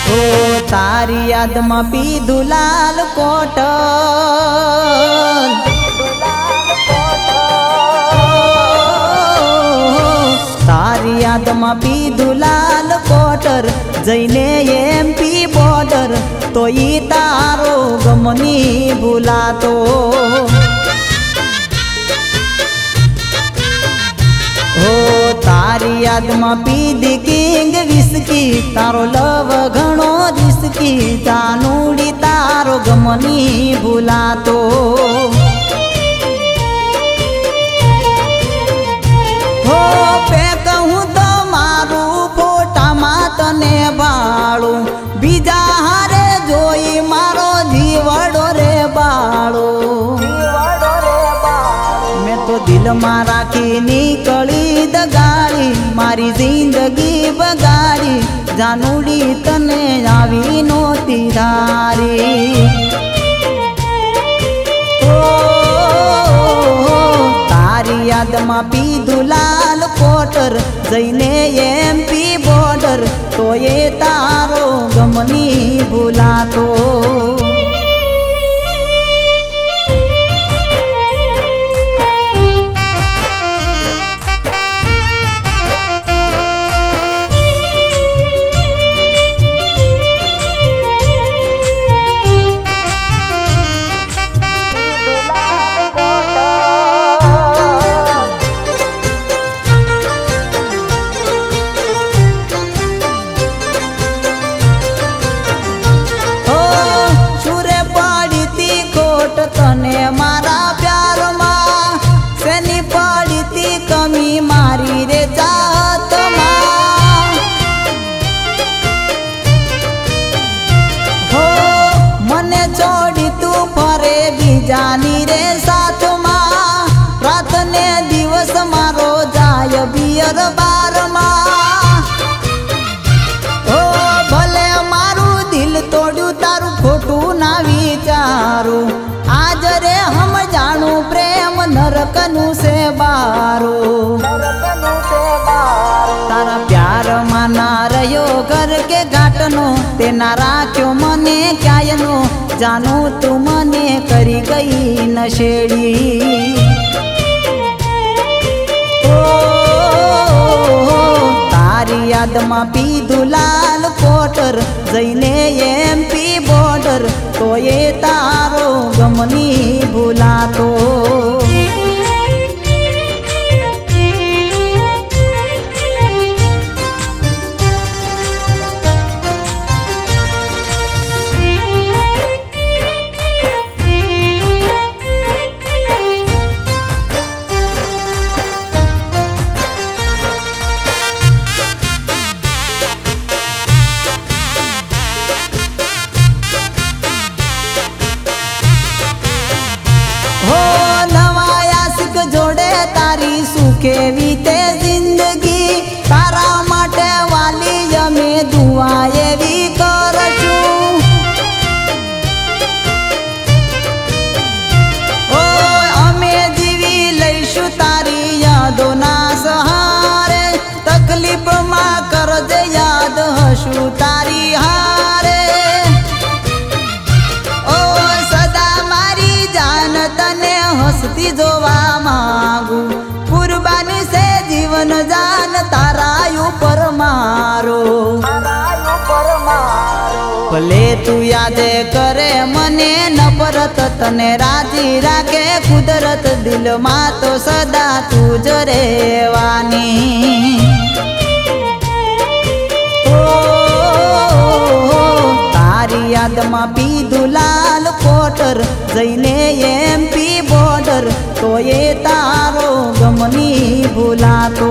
ओ तारी याद में पीधु लाल कोटल, तारी याद में पीधु लाल कोटर जईने एमपी बॉर्डर तो ई तारो गमनी भूलातो। हो तारी याद में पीधी किंग विस्की तारो लव घणो रिस्की जानूड़ी तारो गमनी भूलातो। हो पे कहूँ तो मारू फोटा मात ने बाळू बीजा हारे जोई मारो जीवड़ो रे बाळू। मैं तो दिल में राखी निकली दगाड़ी मारी जिंदगी बगाड़ी जानूड़ी तने आवी नोती धारी। तारी याद में पीधु लाल कोटर जईने एमपी बॉर्डर तो ये तारो गमनी भूलातो। तने मारा प्यार मां सेनी पड़ी थी कमी मारी रे चाहत मां। हो मने छोड़ी तू फरे बीजानी रे साथ मां रात ने दिवस मारो जाय बियर बार मां। हो भले मारू दिल तोड़ू तारू खोटू ना विचारू आज रे हम जानू प्रेम नरकनु से बारो। तारा प्यार माना रयो घर के घाटनो तेना राख्यो मने क्यायनो जानू तू मने करी गई नशेड़ी। तारी याद में पीधु लाल कोटर जईने एमपी बॉर्डर तो ये तारो गमनी भूलातो। केवी ते जिंदगी तारा माटे वाली यमे दुआ एवी करछू। ओ अमे जीवी लईशु तारी यादो ना सहारे तकलीफ में करजे याद हशु तारी हारे। ओ सदा मारी जान तने हसती जोवा मांगू कुर्बानी से जीवन जान तारायु पर मारो। भले तू याद करे मने नफरत तने राजी राखे कुदरत दिल मां तो सदा तू ज रेवानी। तारी याद में पीधु लाल कोटर जईने एमपी बॉर्डर तो ये तारो गमनी भूलातो।